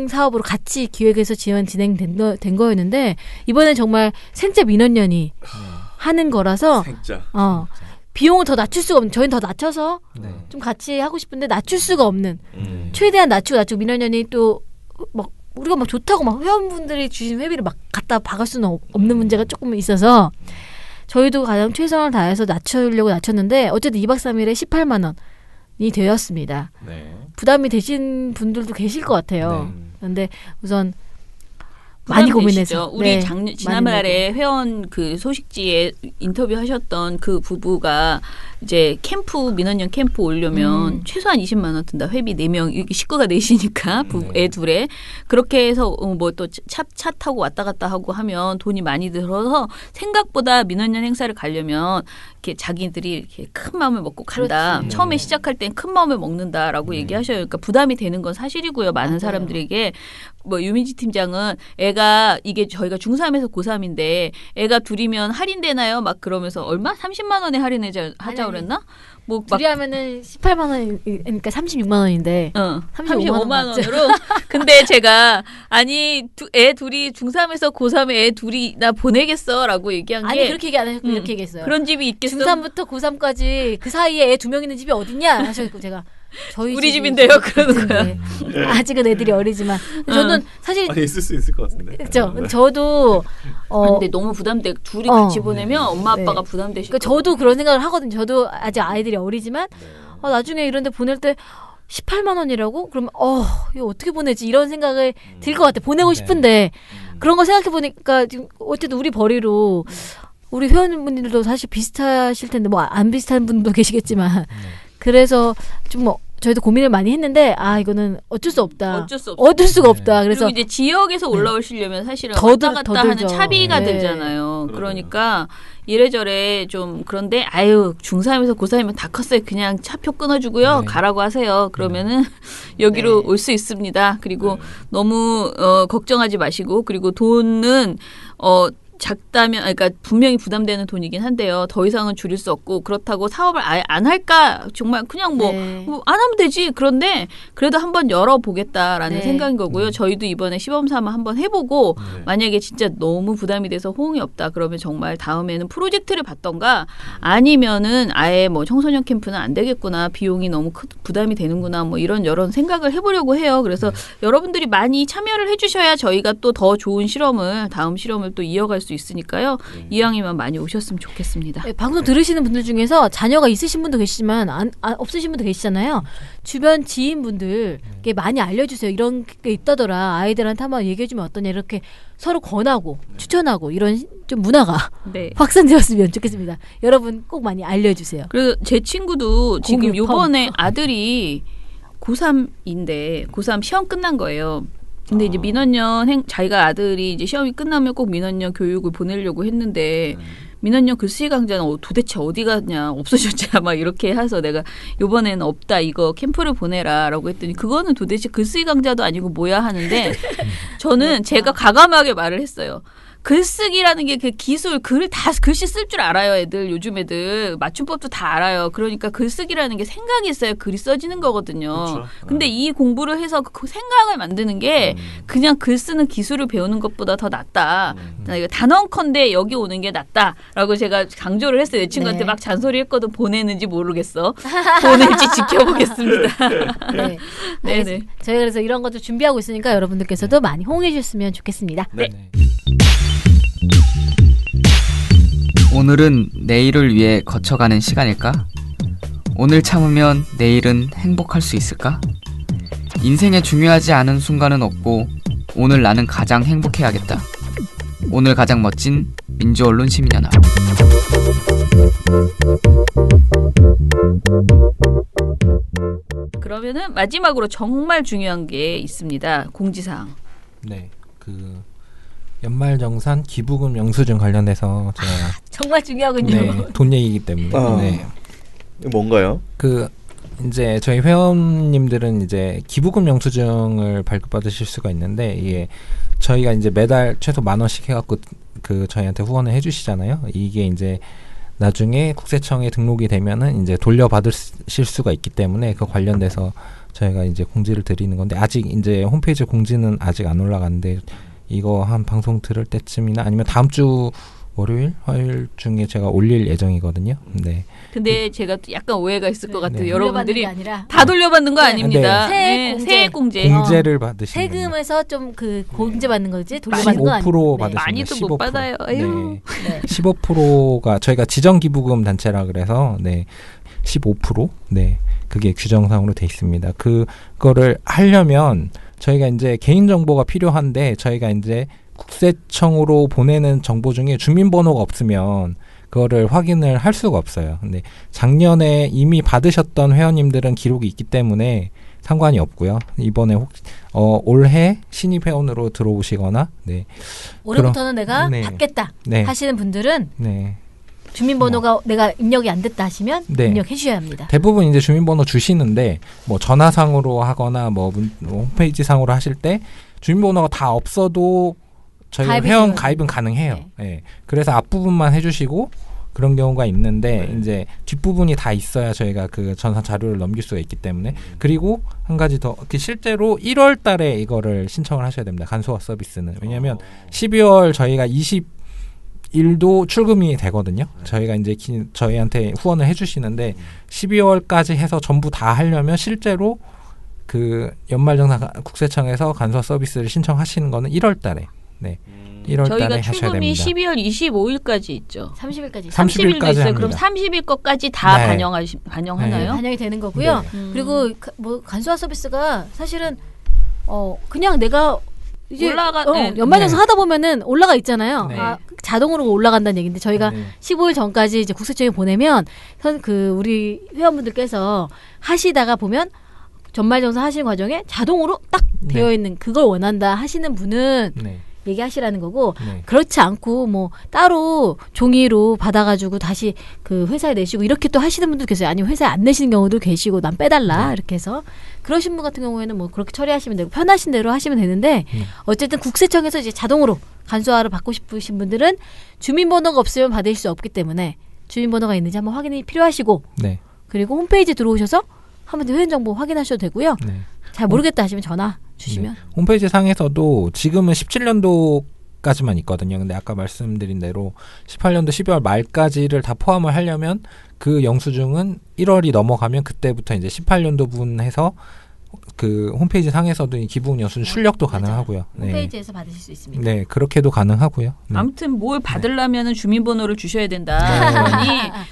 사업으로 같이 기획해서 진행된 거였는데 이번엔 정말 생체 민원연이 하는 거라서 비용을 더 낮출 수가 없는 저희는 더 낮춰서 좀 같이 하고 싶은데 낮출 수가 없는 최대한 낮추고 민원연이 또 막 우리가 막 좋다고 막 회원분들이 주신 회비를 막 갖다 박을 수는 없는 문제가 조금 있어서 저희도 가장 최선을 다해서 낮추려고 낮췄는데 어쨌든 2박 3일에 18만 원이 되었습니다. 부담이 되신 분들도 계실 것 같아요. 그런데 우선 많이 고민해서 우리 지난달에 회원 그 소식지에 인터뷰하셨던 그 부부가 이제 민원연 캠프 오려면 최소한 20만 원 든다. 회비 4명 식구가 4시니까 애 둘에 그렇게 해서 뭐 또 차 타고 왔다 갔다 하고 하면 돈이 많이 들어서 생각보다 민원연 행사를 가려면 이렇게 자기들이 이렇게 큰 마음을 먹고 간다. 그렇지. 처음에 시작할 땐 큰 마음을 먹는다라고 얘기하셔요. 그러니까 부담이 되는 건 사실이고요. 많은 사람들에게 뭐 유민지 팀장은 애가 이게 저희가 중3에서 고3인데 애가 둘이면 할인되나요? 막 그러면서 얼마? 30만 원에 하자 그랬나? 뭐 둘이 하면은 18만 원 그러니까 36만 원인데 35만 원으로 근데 제가 애 둘이 중3에서 고3에 애 둘이 나 보내겠어라고 얘기한 게 아니 그렇게 얘기 안 하셨고 이렇게 얘기했어요. 그런 집이 있겠어? 중3부터 고3까지 그 사이에 애 2명 있는 집이 어딨냐 하셨고 제가 우리 집인데요 그러는 거야. 아직은 애들이 어리지만 저는 사실 있을 수 있을 것 같은데. 그렇죠. 저도 근데 너무 부담돼. 둘이 같이 보내면 엄마 아빠가 부담되실 그러니까 저도 그런 생각을 하거든요. 저도 아직 아이들이 어리지만 나중에 이런데 보낼 때 18만 원이라고? 그러면 이거 어떻게 보내지? 이런 생각을 들 것 같아. 보내고 싶은데 그런 거 생각해 보니까 지금 어쨌든 우리 벌이로 우리 회원분들도 사실 비슷하실 텐데 뭐 안 비슷한 분도 계시겠지만 그래서 좀 저희도 고민을 많이 했는데 이거는 어쩔 수 없다. 어쩔 수가 없다. 그래서 그리고 이제 지역에서 올라오시려면 사실은 왔다 갔다 하는 차비가 들잖아요. 그러니까 이래저래 좀 그런데 중3에서 고3이면 다 컸어요. 그냥 차표 끊어주고요. 가라고 하세요. 그러면은 여기로 올 수 있습니다. 그리고 너무 걱정하지 마시고 그리고 돈은 작다면 그러니까 분명히 부담되는 돈이긴 한데요. 더 이상은 줄일 수 없고 그렇다고 사업을 아예 안 할까? 정말 그냥 안 하면 되지. 그런데 그래도 한번 열어보겠다라는 생각인 거고요. 저희도 이번에 시범 삼아 한번 해보고 만약에 진짜 너무 부담이 돼서 호응이 없다. 그러면 정말 다음에는 프로젝트를 받던가 아니면은 아예 뭐 청소년 캠프는 안 되겠구나. 비용이 너무 부담이 되는구나. 뭐 이런 여러 생각을 해보려고 해요. 그래서 여러분들이 많이 참여를 해주셔야 저희가 또 더 좋은 다음 실험을 또 이어갈 수 있으니까요. 이왕이면 많이 오셨으면 좋겠습니다. 방송 들으시는 분들 중에서 자녀가 있으신 분도 계시지만 없으신 분도 계시잖아요. 주변 지인분들께 많이 알려주세요. 이런 게 있다더라. 아이들한테 한번 얘기해주면 어떠냐. 이렇게 서로 권하고 추천하고 이런 좀 문화가 확산되었으면 좋겠습니다. 여러분 꼭 많이 알려주세요. 그래서 제 친구도 지금 요번에 아들이 고3인데 고3 시험 끝난 거예요. 근데 이제 민원연 자기가 아들이 이제 시험이 끝나면 꼭 민원연 교육을 보내려고 했는데 민원연 글쓰기 강좌는 도대체 어디 갔냐 없어졌냐 막 이렇게 해서 내가 요번에는 없다 이거 캠프를 보내라라고 했더니 그거는 도대체 글쓰기 강좌도 아니고 뭐야 하는데 저는 제가 과감하게 말을 했어요. 글쓰기라는 게 그 기술, 글을 다 글씨 쓸 줄 알아요. 애들 요즘 애들 맞춤법도 다 알아요. 그러니까 글쓰기라는 게 생각이 있어야 글이 써지는 거거든요. 그렇죠. 근데 이 공부를 해서 그 생각을 만드는 게 그냥 글 쓰는 기술을 배우는 것보다 더 낫다. 단언컨대 여기 오는 게 낫다라고 제가 강조를 했어요. 내 친구한테 막 잔소리했거든. 보내는지 모르겠어. 보낼지 지켜보겠습니다. 네. 네네. 저희가 그래서 이런 것도 준비하고 있으니까 여러분들께서도 많이 호응해 주셨으면 좋겠습니다. 네. 오늘은 내일을 위해 거쳐가는 시간일까? 오늘 참으면 내일은 행복할 수 있을까? 인생에 중요하지 않은 순간은 없고 오늘 나는 가장 행복해야겠다. 오늘 가장 멋진 민주언론 시민연합. 그러면은 마지막으로 정말 중요한 게 있습니다. 공지사항. 네, 그 연말정산 기부금 영수증 관련해서 제가 정말 중요하군요. 네, 돈 얘기이기 때문에. 네. 뭔가요? 그 이제 저희 회원님들은 이제 기부금 영수증을 발급받으실 수가 있는데 이게 저희가 이제 매달 최소 10,000원씩 해갖고 그 저희한테 후원을 해주시잖아요. 이게 이제 나중에 국세청에 등록이 되면은 이제 돌려받으실 수가 있기 때문에 그 관련돼서 저희가 이제 공지를 드리는 건데 아직 이제 홈페이지 공지는 아직 안 올라갔는데 이거 한 방송 들을 때쯤이나 아니면 다음 주 월요일, 화요일 중에 제가 올릴 예정이거든요. 네. 근데 제가 약간 오해가 있을 것 같아요. 네. 여러분들이 아니라 다 돌려받는 거 아닙니다. 네. 세액 공제. 공제를 받으시는 세금에서 좀 그 공제 받는 거지 돌려받는 거 아니에요. 15% 받으시는 많이도 15%. 못 받아요. 아유. 네. 15%가 저희가 지정기부금 단체라 그래서 네 15% 네 그게 규정상으로 돼 있습니다. 그거를 하려면 저희가 이제 개인 정보가 필요한데 저희가 이제 국세청으로 보내는 정보 중에 주민번호가 없으면 그거를 확인을 할 수가 없어요. 근데 작년에 이미 받으셨던 회원님들은 기록이 있기 때문에 상관이 없고요. 이번에 올해 신입 회원으로 들어오시거나 네. 올해부터는 내가 네. 받겠다 네. 하시는 분들은 네. 주민번호가 내가 입력이 안 됐다 하시면 네. 입력해 주셔야 합니다. 대부분 이제 주민번호 주시는데 뭐 전화상으로 하거나 뭐 홈페이지 상으로 하실 때 주민번호가 다 없어도 저희가 회원 가입은 가능해요. 네. 네. 그래서 앞부분만 해주시고 그런 경우가 있는데 이제 뒷부분이 다 있어야 저희가 그 전산 자료를 넘길 수가 있기 때문에 그리고 한 가지 더 실제로 1월 달에 이거를 신청을 하셔야 됩니다. 간소화 서비스는. 왜냐하면 12월 저희가 20일도 출금이 되거든요. 저희가 이제 저희한테 후원을 해주시는데 12월까지 해서 전부 다 하려면 실제로 그 연말정산 국세청에서 간소화 서비스를 신청하시는 거는 1월 달에. 네. 1월 달에 하셔야 됩니다. 저희가 출금이 12월 25일까지 있죠. 30일까지 30일도 있어요. 합니다. 그럼 30일 것까지 다 네. 반영하나요? 네. 반영이 되는 거고요. 네. 그리고 뭐 간소화 서비스가 사실은 그냥 내가 이제 연말정산 하다 보면은 올라가 있잖아요. 네. 자동으로 올라간다는 얘기인데 저희가 15일 전까지 이제 국세청에 보내면 우리 회원분들께서 하시다가 보면 전말정산 하시는 과정에 자동으로 딱 되어 있는 그걸 원한다 하시는 분은 얘기하시라는 거고 그렇지 않고 뭐 따로 종이로 받아가지고 다시 그 회사에 내시고 이렇게 또 하시는 분도 계세요. 아니면 회사에 안 내시는 경우도 계시고 난 빼달라 이렇게 해서 그러신 분 같은 경우에는 뭐 그렇게 처리하시면 되고 편하신 대로 하시면 되는데 어쨌든 국세청에서 이제 자동으로 간소화를 받고 싶으신 분들은 주민번호가 없으면 받을 수 없기 때문에 주민번호가 있는지 한번 확인이 필요하시고 그리고 홈페이지 들어오셔서 한번 회원 정보 확인하셔도 되고요. 잘 모르겠다 하시면 전화 주시면. 홈페이지 상에서도 지금은 17년도까지만 있거든요. 근데 아까 말씀드린 대로 18년도 12월 말까지를 다 포함을 하려면 그 영수증은 1월이 넘어가면 그때부터 이제 18년도 분 해서 그 홈페이지 상에서도 이 기부금 영수증 출력도 가능하고요. 홈페이지에서 받으실 수 있습니다. 네, 그렇게도 가능하고요. 아무튼 뭘 받으려면 주민번호를 주셔야 된다. 아니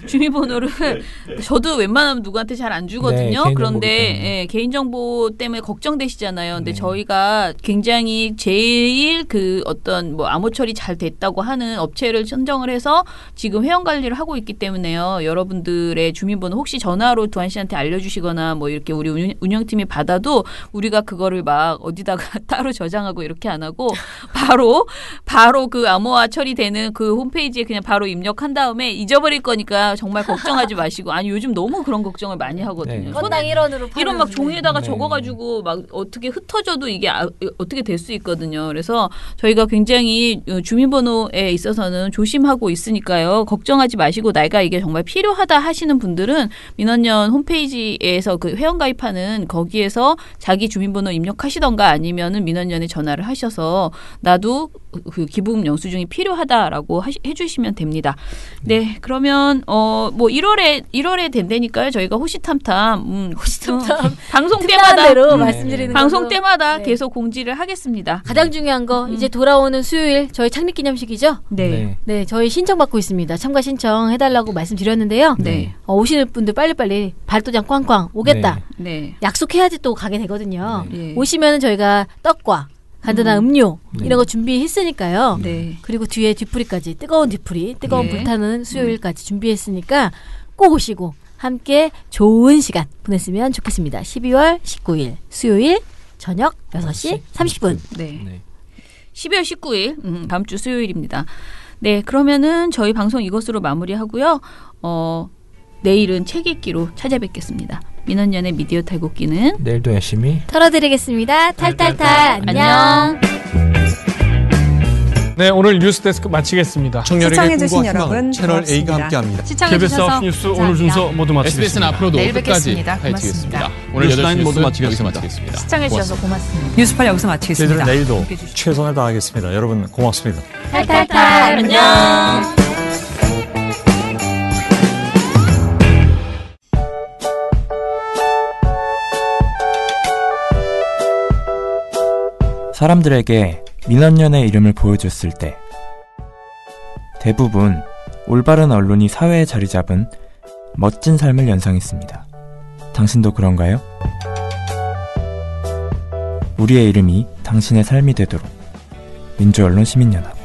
주민번호를 저도 웬만하면 누구한테 잘 안 주거든요. 그런데 개인정보 때문에 걱정되시잖아요. 근데 저희가 굉장히 제일 그 어떤 뭐 암호 처리 잘 됐다고 하는 업체를 선정을 해서 지금 회원 관리를 하고 있기 때문에요. 여러분들의 주민번호 혹시 전화로 두한 씨한테 알려주시거나 뭐 이렇게 우리 운영팀이 받아도 하더라도 우리가 그거를 막 어디다가 따로 저장하고 이렇게 안 하고 바로 그 암호화 처리되는 그 홈페이지에 그냥 바로 입력한 다음에 잊어버릴 거니까 정말 걱정하지 마시고. 아니 요즘 너무 그런 걱정을 많이 하거든요. 건당 1원으로 이런 막 종이에다가 적어가지고 막 어떻게 흩어져도 이게 어떻게 될 수 있거든요. 그래서 저희가 굉장히 주민번호에 있어서는 조심하고 있으니까요. 걱정하지 마시고 내가 이게 정말 필요하다 하시는 분들은 민원연 홈페이지에서 그 회원가입하는 거기에서 자기 주민번호 입력하시던가 아니면은 민원연에 전화를 하셔서 나도 그 기부금 영수증이 필요하다라고 해주시면 됩니다. 네, 그러면 뭐 1월에 된다니까요. 저희가 호시탐탐 방송 때마다 말씀드리는 방송 때마다 계속 공지를 하겠습니다. 가장 중요한 거 이제 돌아오는 수요일 저희 창립기념식이죠. 네, 저희 신청받고 있습니다. 참가 신청해달라고 말씀드렸는데요. 네. 오시는 분들 빨리빨리 발도장 꽝꽝 오겠다. 네. 약속해야지 또 가게 되거든요. 네. 오시면 저희가 떡과 간단한 음료 이런 거 준비했으니까요. 네. 그리고 뒤에 뒤풀이까지 뜨거운 불타는 수요일까지 준비했으니까 꼭 오시고 함께 좋은 시간 보냈으면 좋겠습니다. 12월 19일 수요일 저녁 6시 30분. 네. 12월 19일 다음 주 수요일입니다. 네, 그러면은 저희 방송 이것으로 마무리하고요. 내일은 책 읽기로 찾아뵙겠습니다. 민원연의 미디어 탈곡기는 내일도 열심히 털어드리겠습니다. 탈탈탈. 안녕. 네, 오늘 뉴스데스크 마치겠습니다. 청년에게 꿈과 희망을 채널 A가 함께합니다. KBS 9 뉴스 오늘 순서 모두 마치겠습니다. SBS는 앞으로도 끝까지 파이트겠습니다. 오늘 8시 모두 여기서 마치겠습니다. 시청해주셔서 고맙습니다. 뉴스팔 여기서 마치겠습니다. 저희들은 내일도 최선을 다하겠습니다. 여러분 고맙습니다. 탈탈탈. 안녕. 사람들에게 민원연의 이름을 보여줬을 때 대부분 올바른 언론이 사회에 자리 잡은 멋진 삶을 연상했습니다. 당신도 그런가요? 우리의 이름이 당신의 삶이 되도록 민주언론 시민연합